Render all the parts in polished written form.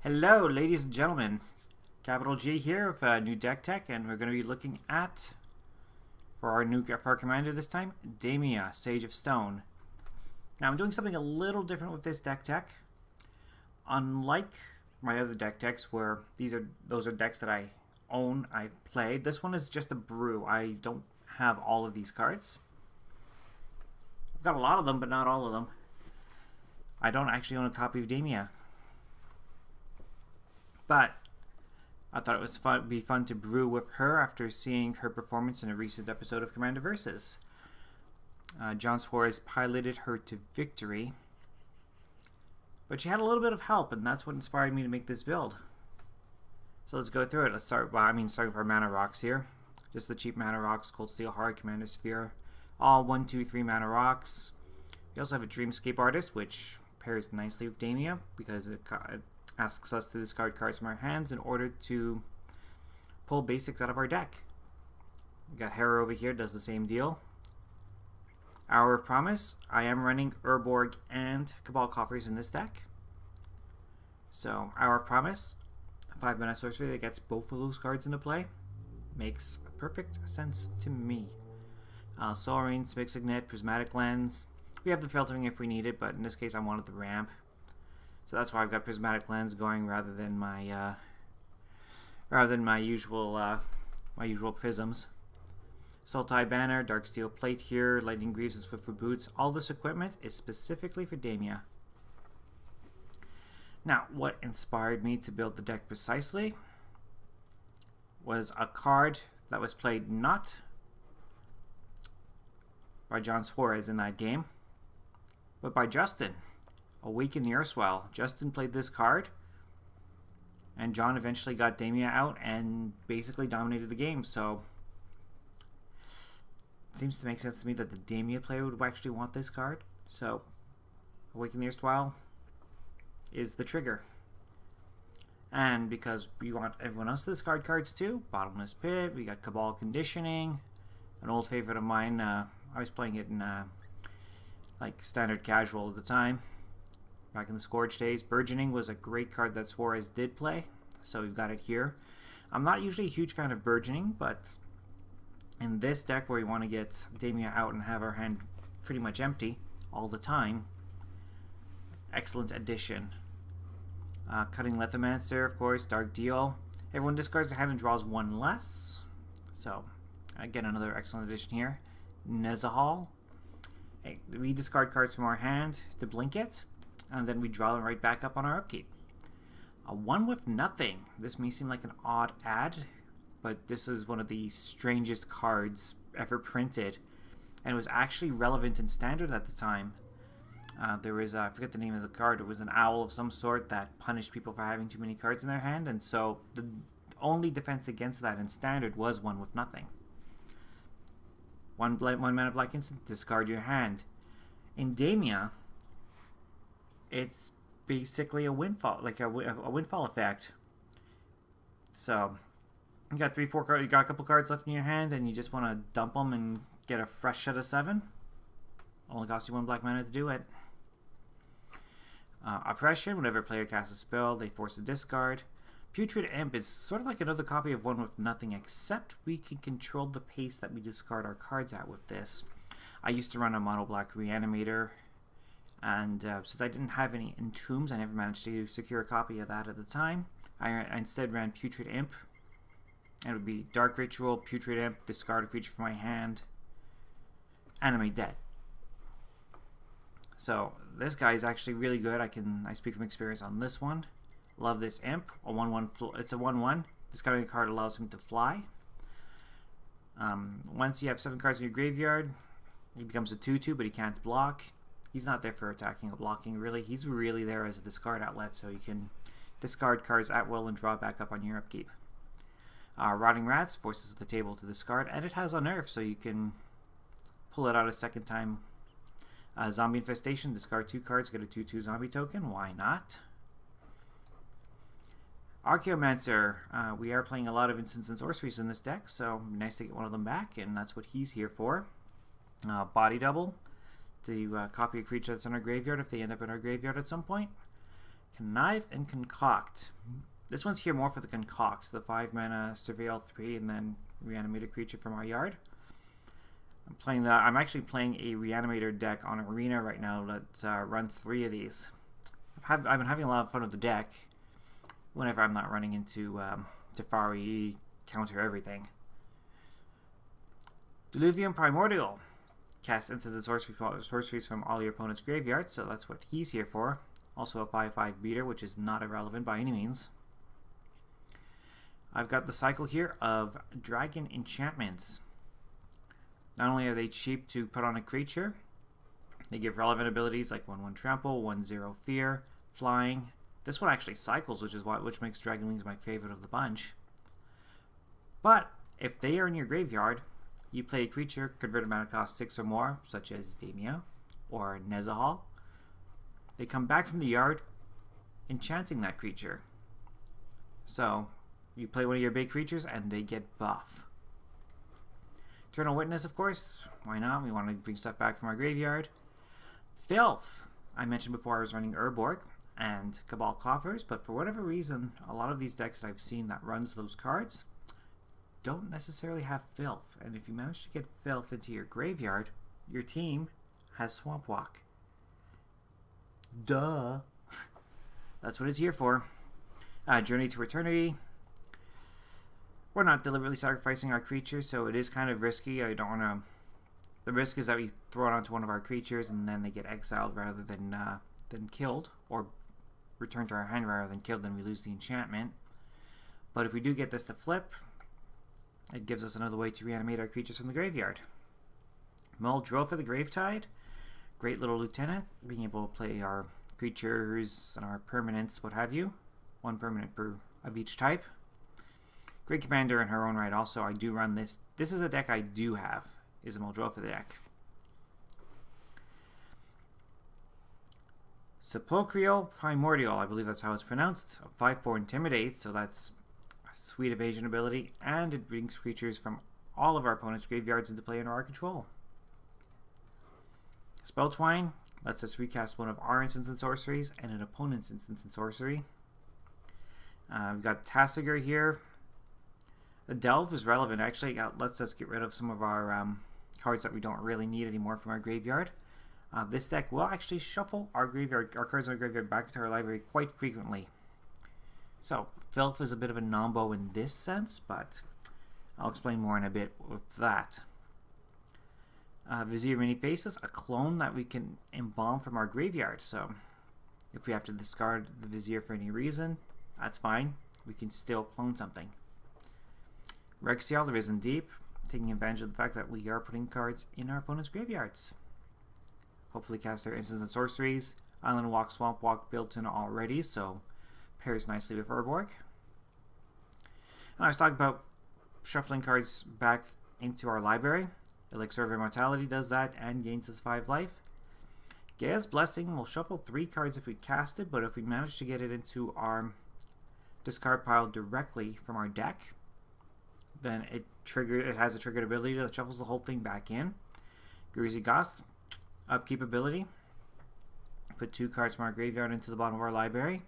Hello, ladies and gentlemen. Capital G here with new deck tech, and we're going to be looking at, for our commander this time, Damia, Sage of Stone. Now, I'm doing something a little different with this deck tech. Unlike my other deck techs, where those are decks that I own, I played. This one is just a brew. I don't have all of these cards. I've got a lot of them, but not all of them. I don't actually own a copy of Damia. But I thought it would be fun to brew with her after seeing her performance in a recent episode of Commander Versus. John Suarez piloted her to victory, but she had a little bit of help, and that's what inspired me to make this build. So let's go through it. Let's start with our mana rocks here. Just the cheap mana rocks: Cold Steel Heart, Commander Sphere, all 1, 2, 3 mana rocks. We also have a Dreamscape Artist, which pairs nicely with Damia because it asks us to discard cards from our hands in order to pull basics out of our deck. We got Hera over here, does the same deal. Hour of Promise. I am running Urborg and Cabal Coffers in this deck. So Hour of Promise, 5 mana sorcery that gets both of those cards into play. Makes perfect sense to me. Soul Rain, Smig Signet, Prismatic Lens. We have the filtering if we need it, but in this case I wanted the ramp. So that's why I've got Prismatic Lens going rather than my usual prisms. Sultai Banner, Dark Steel Plate here, Lightning Greaves and Swiftfoot Boots. All this equipment is specifically for Damia. Now, what inspired me to build the deck precisely was a card that was played not by John Suarez in that game, but by Justin. Awaken The Erstwhile. Justin played this card, and John eventually got Damia out and basically dominated the game. So it seems to make sense to me that the Damia player would actually want this card. So Awaken The Erstwhile is the trigger. And because we want everyone else to discard cards too, Bottomless Pit, we got Cabal Conditioning, an old favorite of mine. I was playing it in like standard casual at the time. Back in the Scourge days. Burgeoning was a great card that Suarez did play, so we've got it here. I'm not usually a huge fan of Burgeoning, but in this deck where we want to get Damia out and have our hand pretty much empty all the time, excellent addition. Cutting Lithomancer, of course, Dark Deal. Everyone discards their hand and draws one less. So, again, another excellent addition here. Nezahal. Hey, we discard cards from our hand to blink it, and then we draw them right back up on our upkeep. A 1 with nothing. This may seem like an odd ad, but this is one of the strangest cards ever printed, and it was actually relevant in Standard at the time. There was, I forget the name of the card, it was an owl of some sort that punished people for having too many cards in their hand, and so the only defense against that in Standard was 1 with nothing. One mana black instant, discard your hand. In Damia, it's basically a windfall, like a windfall effect. So you got 3-4 cards, you got a couple cards left in your hand, and you just want to dump them and get a fresh set of 7. Only costs you 1 black mana to do it. Oppression. Whenever a player casts a spell, they force a discard. Putrid Imp is sort of like another copy of 1 with nothing, except we can control the pace that we discard our cards at with this. I used to run a mono black Reanimator, and since I didn't have any Entombs, I never managed to secure a copy of that at the time. I instead ran Putrid Imp. It would be Dark Ritual, Putrid Imp, discard a creature from my hand, animate dead. So this guy is actually really good. I speak from experience on this one. Love this Imp. A 1/1. It's a 1/1. Discarding a card allows him to fly. Once you have 7 cards in your graveyard, he becomes a 2/2, but he can't block. He's not there for attacking or blocking, really. He's really there as a discard outlet, so you can discard cards at will and draw back up on your upkeep. Rotting Rats forces the table to discard, and it has Unearth, so you can pull it out a second time. Zombie Infestation, discard 2 cards, get a 2/2 zombie token. Why not? Archaeomancer. We are playing a lot of instants and sorceries in this deck, so nice to get one of them back, and that's what he's here for. Body Double. To copy a creature that's in our graveyard if they end up in our graveyard at some point. Connive and Concoct. This one's here more for the Concoct, the 5 mana Surveil 3 and then reanimate a creature from our yard. I'm playing that. I'm actually playing a Reanimator deck on Arena right now that runs 3 of these. I've been having a lot of fun with the deck whenever I'm not running into Teferi, counter everything. Diluvium Primordial. Cast instant and sorceries from all your opponent's graveyards, so that's what he's here for. Also a 5/5 beater, which is not irrelevant by any means. I've got the cycle here of Dragon Enchantments. Not only are they cheap to put on a creature, they give relevant abilities like 1/1 Trample, 1/0 Fear, Flying. This one actually cycles, which makes Dragon Wings my favorite of the bunch. But if they are in your graveyard, you play a creature converted mana cost 6 or more, such as Damia or Nezahal. They come back from the yard, enchanting that creature. So you play one of your big creatures and they get buff. Eternal Witness, of course. Why not? We want to bring stuff back from our graveyard. Filth. I mentioned before I was running Urborg and Cabal Coffers, but for whatever reason, a lot of these decks that I've seen that runs those cards don't necessarily have Filth. And if you manage to get Filth into your graveyard, your team has Swamp Walk. Duh. That's what it's here for. Journey to Eternity. We're not deliberately sacrificing our creatures, so it is kind of risky. I don't want to... The risk is that we throw it onto one of our creatures and then they get exiled rather than killed, or return to our hand rather than killed, then we lose the enchantment. But if we do get this to flip, it gives us another way to reanimate our creatures from the graveyard. Muldrotha the Gravetide. Great little lieutenant, being able to play our creatures and our permanents, what have you. 1 permanent per of each type. Great commander in her own right. Also, I do run this. This is a deck I do have, is a Muldrotha deck. Sepulchral Primordial, I believe that's how it's pronounced. 5/4 Intimidate, so that's a sweet evasion ability, and it brings creatures from all of our opponent's graveyards into play under our control. Spelltwine lets us recast one of our instants and sorceries and an opponent's instants and sorcery. We've got Tasigur here. The Delve is relevant. Actually, it lets us get rid of some of our cards that we don't really need anymore from our graveyard. This deck will actually shuffle our cards in our graveyard back into our library quite frequently. So, Filth is a bit of a nombo in this sense, but I'll explain more in a bit with that. Vizier Many Faces, a clone that we can embalm from our graveyard. So, if we have to discard the Vizier for any reason, that's fine. We can still clone something. Rexiel, the Risen Deep, taking advantage of the fact that we are putting cards in our opponent's graveyards. Hopefully cast their instants and sorceries. Island Walk, Swamp Walk built in already, so pairs nicely with Urborg. And I was talking about shuffling cards back into our library. Elixir of Immortality does that and gains us 5 life. Gaia's Blessing will shuffle 3 cards if we cast it, but if we manage to get it into our discard pile directly from our deck, then it has a triggered ability that shuffles the whole thing back in. Greasy Goth, upkeep ability. Put 2 cards from our graveyard into the bottom of our library.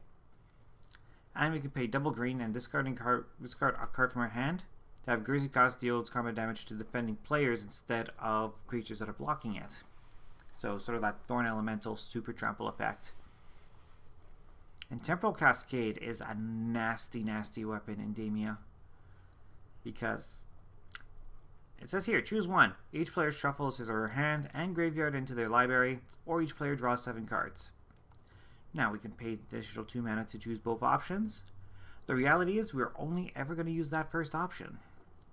And we can pay double green and discard a card from our hand to have Greasy Goth deals combat damage to defending players instead of creatures that are blocking it. So sort of that Thorn Elemental super trample effect. And Temporal Cascade is a nasty, nasty weapon in Damia, because it says here, choose one. Each player shuffles his or her hand and graveyard into their library, or each player draws 7 cards. Now we can pay the additional 2 mana to choose both options. The reality is we're only ever going to use that first option.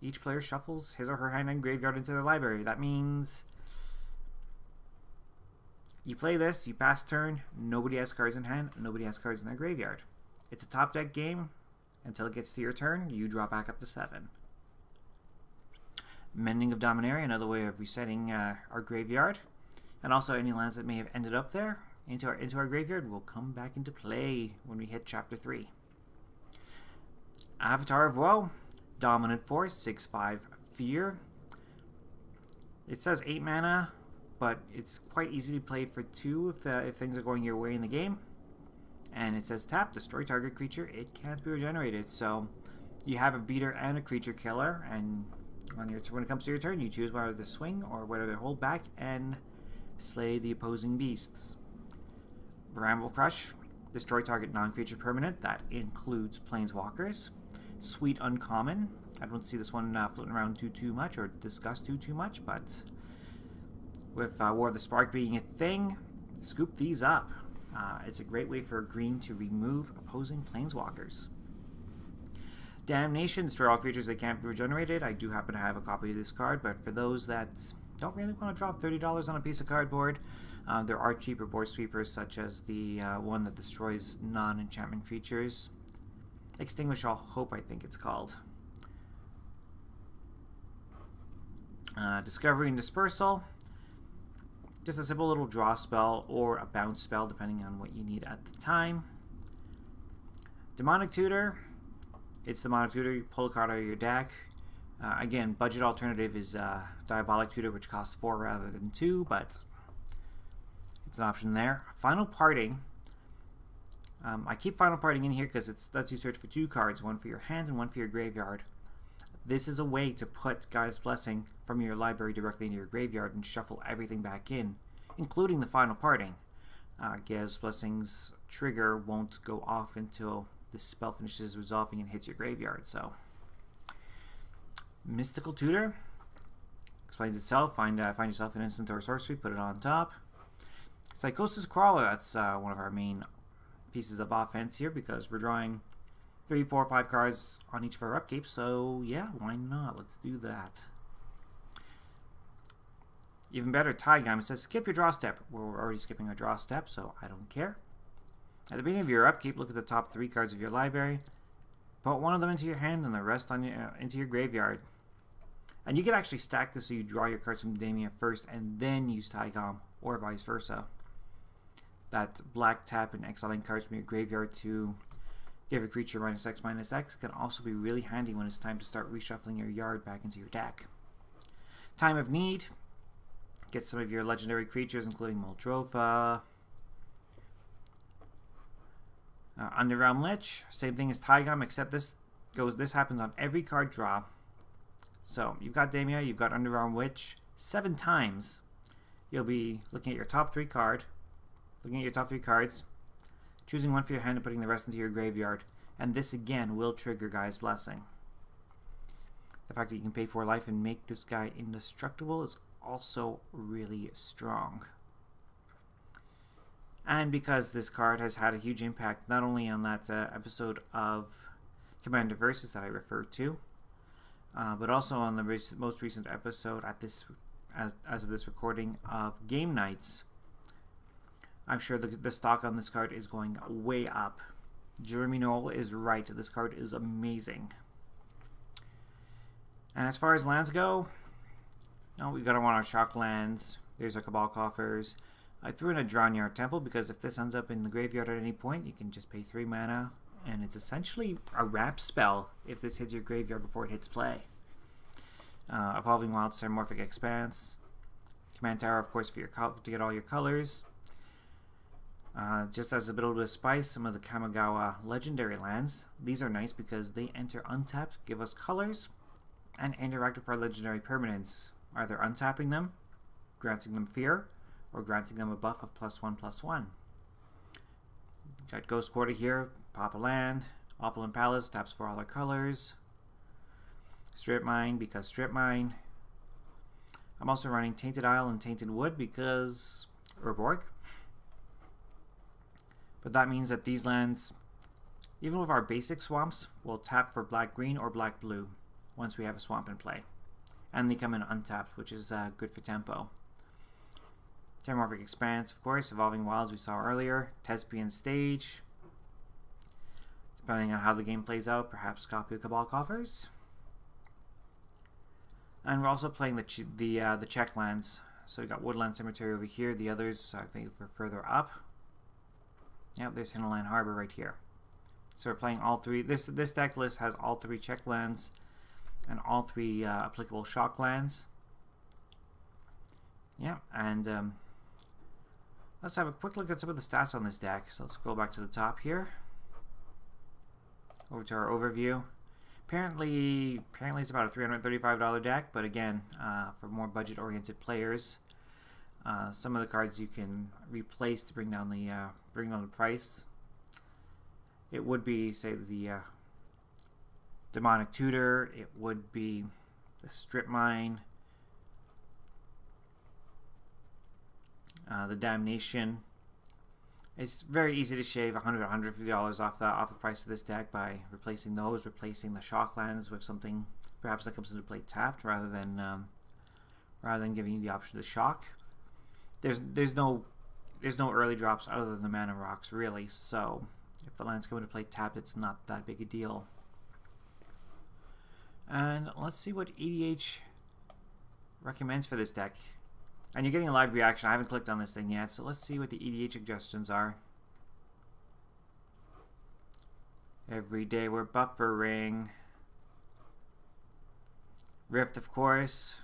Each player shuffles his or her hand and graveyard into their library. That means you play this, you pass turn, nobody has cards in hand, nobody has cards in their graveyard. It's a top deck game. Until it gets to your turn, you draw back up to 7. Mending of Dominaria, another way of resetting our graveyard. And also any lands that may have ended up there into our graveyard will come back into play when we hit Chapter 3. Avatar of Woe, Dominant Force, 6/5 Fear. It says 8 mana, but it's quite easy to play for 2 if things are going your way in the game. And it says tap, destroy target creature. It can't be regenerated. So you have a beater and a creature killer, and when it comes to your turn, you choose whether to swing or whether to hold back and slay the opposing beasts. Bramble Crush, destroy target non-creature permanent. That includes planeswalkers. Sweet Uncommon. I don't see this one floating around too much or discussed too much, but with War of the Spark being a thing, scoop these up. It's a great way for green to remove opposing planeswalkers. Damnation, destroy all creatures that can't be regenerated. I do happen to have a copy of this card, but for those that don't really want to drop $30 on a piece of cardboard, there are cheaper board sweepers, such as the one that destroys non-enchantment creatures. Extinguish All Hope, I think it's called. Discovery and Dispersal. Just a simple little draw spell or a bounce spell, depending on what you need at the time. Demonic Tutor. It's Demonic Tutor. You pull a card out of your deck. Again, budget alternative is Diabolic Tutor, which costs 4 rather than 2, but it's an option there. Final Parting. I keep Final Parting in here because it lets you search for 2 cards, one for your hand and one for your graveyard. This is a way to put Gaia's Blessing from your library directly into your graveyard and shuffle everything back in, including the Final Parting. Gaia's Blessing's trigger won't go off until the spell finishes resolving and hits your graveyard. So, Mystical Tutor explains itself. Find yourself an instant or sorcery, put it on top. Psychosis Crawler. That's one of our main pieces of offense here because we're drawing 3, 4, 5 cards on each of our upkeep. So yeah, why not? Let's do that. Even better, Taigam. It says skip your draw step. Well, we're already skipping our draw step, so I don't care. At the beginning of your upkeep, look at the top 3 cards of your library. Put one of them into your hand and the rest on into your graveyard. And you can actually stack this so you draw your cards from Damia first and then use Taigam, or vice versa. That black tap and exiling cards from your graveyard to give a creature -X/-X can also be really handy when it's time to start reshuffling your yard back into your deck. Time of Need. Get some of your legendary creatures, including Muldrotha. Underrealm Lich. Same thing as Taigam, except this happens on every card draw. So you've got Damia, you've got Underrealm Lich 7 times. You'll be looking at your top 3 cards, choosing one for your hand and putting the rest into your graveyard. And this again will trigger Gaia's Blessing. The fact that you can pay 4 life and make this guy indestructible is also really strong. And because this card has had a huge impact not only on that episode of Commander Versus that I referred to, but also on the most recent episode at this, as of this recording, of Game Nights. I'm sure the stock on this card is going way up. Jeremy Knoll is right. This card is amazing. And as far as lands go, we've got to want our shock lands. There's our Cabal Coffers. I threw in a Drownyard Temple because if this ends up in the graveyard at any point, you can just pay 3 mana, and it's essentially a wrap spell if this hits your graveyard before it hits play. Evolving Wilds, Terramorphic Expanse. Command Tower, of course, to get all your colors. Just as a bit of spice, some of the Kamigawa legendary lands. These are nice because they enter untapped, give us colors, and interact with our legendary permanents, either untapping them, granting them fear, or granting them a buff of +1/+1. Got Ghost Quarter here, pop a land. Opulent Palace taps for all our colors. Strip Mine because Strip Mine. I'm also running Tainted Isle and Tainted Wood because Urborg. But that means that these lands, even with our basic swamps, will tap for black-green or black-blue once we have a swamp in play. And they come in untapped, which is good for tempo. Terramorphic Expanse, of course. Evolving Wilds we saw earlier. Thespian Stage. Depending on how the game plays out, perhaps copy of Cabal Coffers. And we're also playing the check lands. So we've got Woodland Cemetery over here. The others, I think, are further up. Yep, there's Hinterland Harbor right here. So we're playing all 3. This deck list has all 3 check lands and all 3 applicable shock lands. Yeah, and let's have a quick look at some of the stats on this deck. So let's go back to the top here. Over to our overview. Apparently it's about a $335 deck, but again, for more budget-oriented players, some of the cards you can replace to bring down the price. It would be, say, the Demonic Tutor. It would be the Strip Mine, the Damnation. It's very easy to shave $100, $150 off the price of this deck by replacing the shock lands with something perhaps that comes into play tapped rather than giving you the option to shock. There's no early drops other than the mana rocks, really. So if the lands come into play tapped, it's not that big a deal. And let's see what EDH recommends for this deck. And you're getting a live reaction. I haven't clicked on this thing yet, so let's see what the EDH suggestions are. Every day we're buffering. Rift, of course.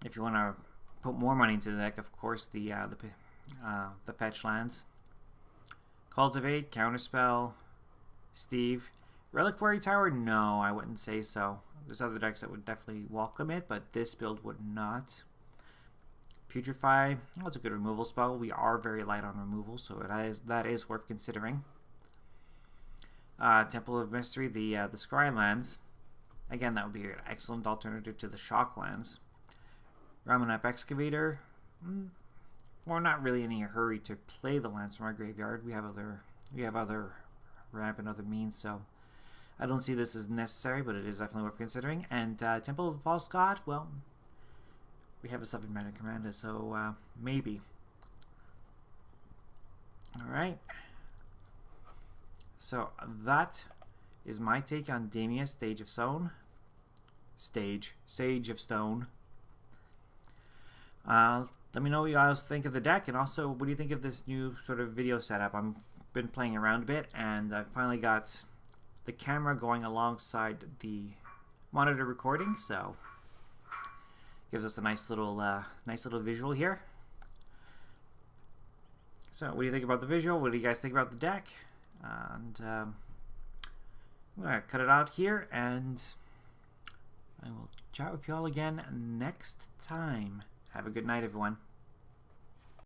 If you want to put more money into the deck, of course, the fetch lands. Cultivate, Counterspell, Steve. Reliquary Tower? No, I wouldn't say so. There's other decks that would definitely welcome it, but this build would not. Putrefy, well, it's a good removal spell. We are very light on removal, so that is worth considering. Temple of Mystery, the Scry lands. Again, that would be an excellent alternative to the shock lands. Ramanap Excavator. We're not really in any hurry to play the lands from our graveyard. We have other ramp and other means, so I don't see this as necessary, but it is definitely worth considering. And Temple of the False God, well, we have a 7-mana commander, so maybe. Alright. So that is my take on Damia, Sage of Stone. Sage of Stone. Let me know what you guys think of the deck, and also what do you think of this new sort of video setup. I've been playing around a bit, and I finally got the camera going alongside the monitor recording, so gives us a nice little visual here. So what do you think about the visual? What do you guys think about the deck? And I'm gonna cut it out here, and I will chat with you all again next time. Have a good night, everyone.